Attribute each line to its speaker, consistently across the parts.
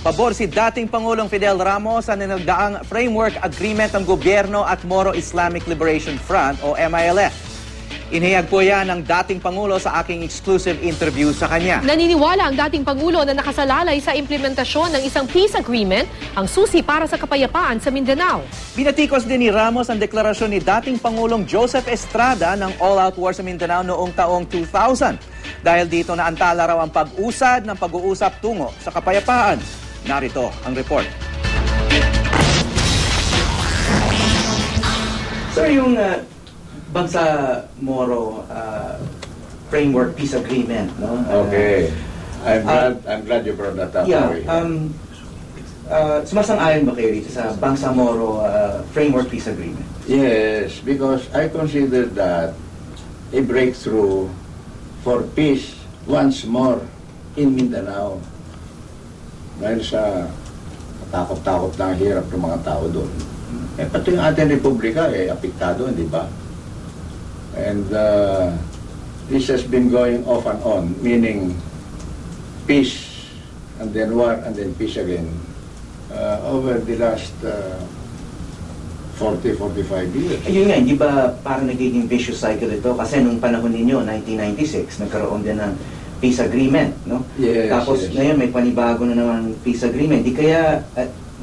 Speaker 1: Pabor si dating Pangulong Fidel Ramos sa ninagdaang framework agreement ng gobyerno at Moro Islamic Liberation Front o MILF. Inihayag po yan ng dating Pangulo sa aking exclusive interview sa kanya.
Speaker 2: Naniniwala ang dating Pangulo na nakasalalay sa implementasyon ng isang peace agreement ang susi para sa kapayapaan sa Mindanao.
Speaker 1: Binatikos din ni Ramos ang deklarasyon ni dating Pangulong Joseph Estrada ng all-out war sa Mindanao noong taong 2000. Dahil dito naantala raw ang pag-usad ng pag-uusap tungo sa kapayapaan. Narito ang report. Sir, yung Bangsa Moro framework peace agreement, no?
Speaker 3: Okay. I'm glad you brought that up.
Speaker 1: Yeah. Sumasang-ayon ba kayo dito sa Bangsa Moro framework peace agreement?
Speaker 3: Yes, because I consider that a breakthrough for peace once more in Mindanao. Dahil sa takot-takot na hirap ng mga tao doon. Pati yung ating republika, apektado, di ba? And this has been going off and on, meaning peace, and then war, and then peace again, over the last 40-45 years.
Speaker 1: Ayun nga, hindi ba parang nagiging vicious cycle ito? Kasi nung panahon ninyo, 1996, nagkaroon din ng peace agreement, no?
Speaker 3: Yes,
Speaker 1: Tapos
Speaker 3: yes.
Speaker 1: ngayon may panibago na naman peace agreement. Di kaya,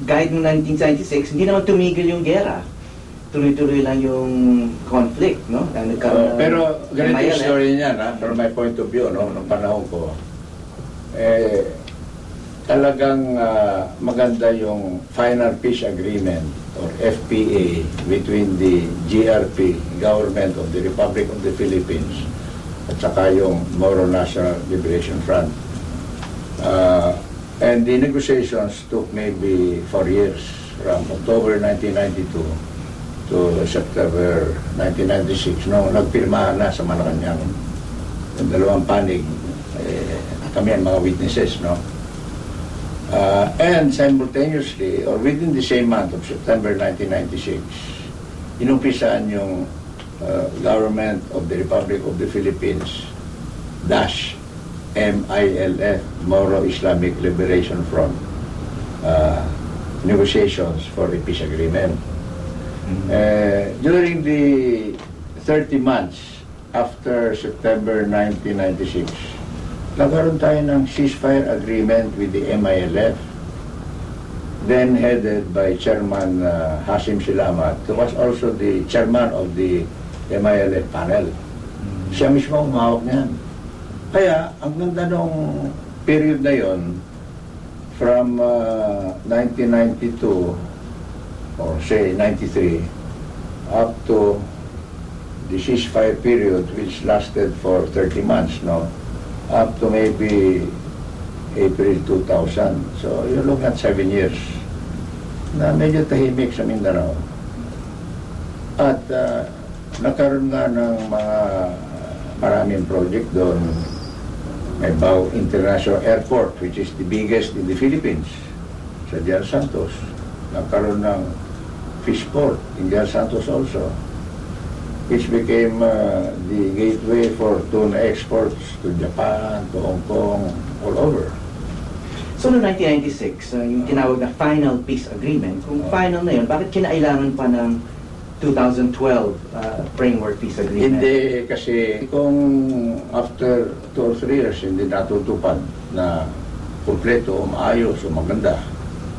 Speaker 1: guide ng 1996, hindi naman tumigil yung gera. Tuloy-tuloy lang yung conflict, no?
Speaker 3: Pero ganito yung story niyan, from my point of view, no, nung panahon ko, talagang maganda yung Final Peace Agreement or FPA between the GRP, Government of the Republic of the Philippines, at saka yung Moro National Liberation Front. And the negotiations took maybe 4 years, from October 1992 to September 1996, no, nagpirmahan na sa Malacanang yung dalawang panig, kami ang mga witnesses, no. And simultaneously, or within the same month of September 1996, inumpisaan yung Government of the Republic of the Philippines dash MILF, Moro Islamic Liberation Front, negotiations for a peace agreement. During the 30 months after September 1996, nagkaroon tayo ng ceasefire agreement with the MILF, then headed by Chairman Hasim Silamat, who was also the chairman of the MILF panel. Siya mismo umahawak niyan. Kaya, ang ganda nung period na yon, from 1992 or say 93 up to the ceasefire period, which lasted for 30 months, no, up to maybe April 2000. So you look at 7 years na medyo tahimik sa Mindanao. At nagkaroon nga ng mga maraming project doon. May Bao International Airport, which is the biggest in the Philippines, sa Dian Santos. Nagkaroon ng fish port in Dian Santos also, which became the gateway for tuna exports to Japan, to Hong Kong, all over.
Speaker 1: So noong 1996, yung tinawag na Final Peace Agreement, kung final na yun, bakit kinailangan pa ng 2012 Framework Peace Agreement?
Speaker 3: Hindi, kasi kung after 2 or 3 years hindi natutupad na kumpleto, maayos o maganda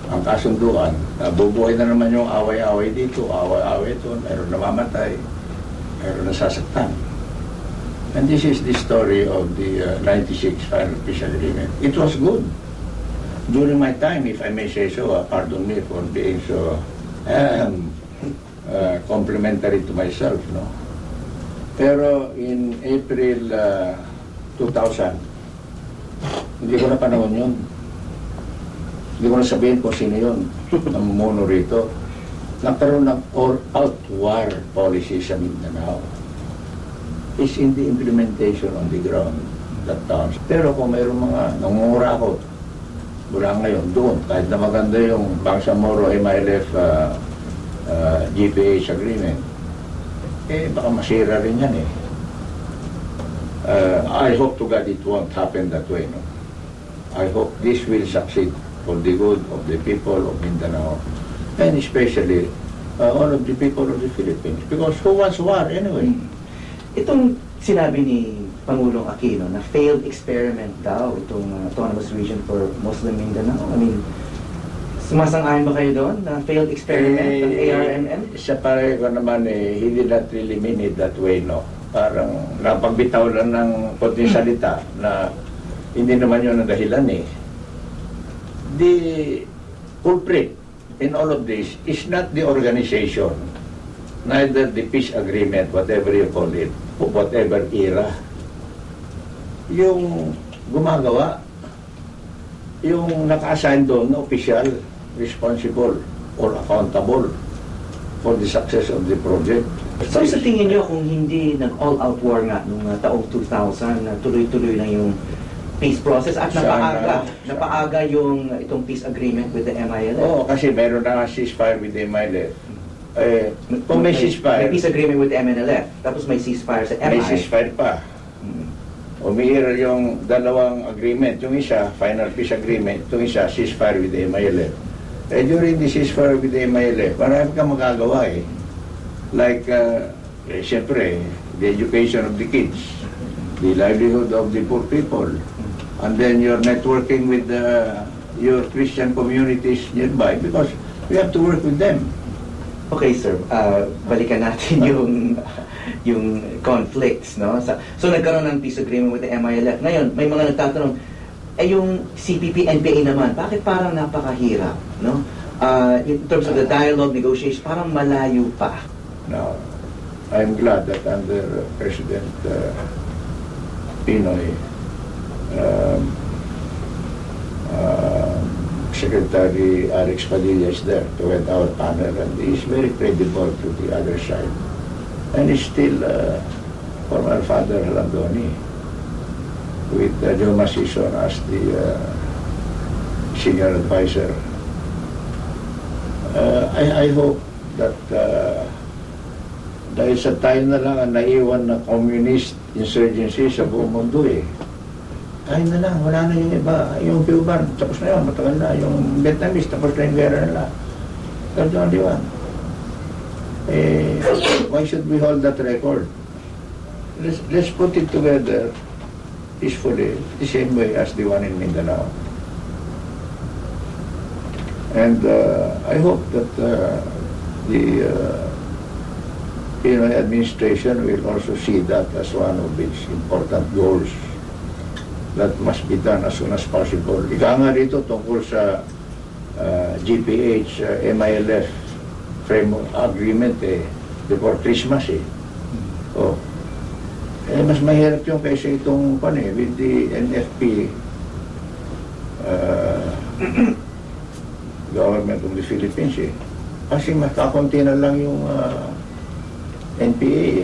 Speaker 3: ang kasunduan, bubuhay na naman yung away-away dito, away-away ito, mayroon namamatay, mayroon nasasaktan. And this is the story of the 96 Final Peace Agreement. It was good. During my time, if I may say so, pardon me for being so complimentary to myself, no? Pero in April 2000, hindi ko na panahon yun. Hindi ko na sabihin kung sino yun, namumuno rito. Nagkaroon ng all-out war policy sa Mindanao. It's in the implementation on the ground that counts. Pero kung mayroong mga nangungurakot, mula ngayon doon, kahit na maganda yung Bangsa Moro MILF GPH agreement, baka masira rin yan I hope to God it won't happen that way, no? I hope this will succeed for the good of the people of Mindanao, and especially all of the people of the Philippines. Because who wants war anyway?
Speaker 4: Itong sinabi ni Pangulong Aquino na failed experiment daw itong Autonomous Region for Muslim Mindanao. I mean, sumasang-ayon ba kayo doon na failed experiment ng ARMM?
Speaker 3: Sa pare ko naman, he did not really mean it that way, no? Parang napagbitaw lang ng konting salita na hindi naman yun ang dahilan eh. The culprit in all of this is not the organization, neither the peace agreement, whatever you call it, of whatever era. Yung gumagawa, yung naka-assign doon na official, responsible, or accountable for the success of the project.
Speaker 4: So sa tingin nyo kung hindi nag-all-out war nga nung taong 2000, na tuloy-tuloy lang yung peace process at napaaga yung itong peace agreement with the MILF?
Speaker 3: Oo, kasi meron na ceasefire with the MILF. Kung may ceasefire,
Speaker 4: may peace agreement with the MNLF, tapos may ceasefire sa MI.
Speaker 3: may ceasefire pa. Umiira yung dalawang agreement. Yung isa, final peace agreement. Yung isa, ceasefire with the MILF. During the ceasefire with the MILF, marami kang magagawa eh. Like, siyempre, the education of the kids, the livelihood of the poor people, and then you're networking with your Christian communities nearby because we have to work with them.
Speaker 4: Okay, sir. Balikan natin yung conflicts, no? So nagkaroon ng peace agreement with the MILF. Ngayon, may mga nagtatanong, yung CPP-NPA naman, bakit parang napakahirap, no? In terms of the dialogue, negotiation, parang malayo pa.
Speaker 3: Now, I'm glad that under President Pinoy, Secretary Alex Padilla is there to head our panel, and he is very credible to the other side. And he's still former Father Landoni, with Joe Masison as the senior advisor. I hope that dahil sa tayo na lang ang naiwan na communist insurgency sa buong mundo eh. Tayo na lang, wala na yung iba. Yung Cuban, tapos na yun, matagal na. Yung Vietnamese, tapos na yung gera nila. That's the only one. Why should we hold that record? Let's put it together peacefully, the same way as the one in Mindanao. And I hope that the Pinoy administration will also see that as one of its important goals that must be done as soon as possible. Ika nga rito tungkol sa GPH, MILF framework agreement before Christmas Oh. Mas mahirap yung kaysa itong with the NFP government of the Philippines Kasi makakunti na lang yung NPA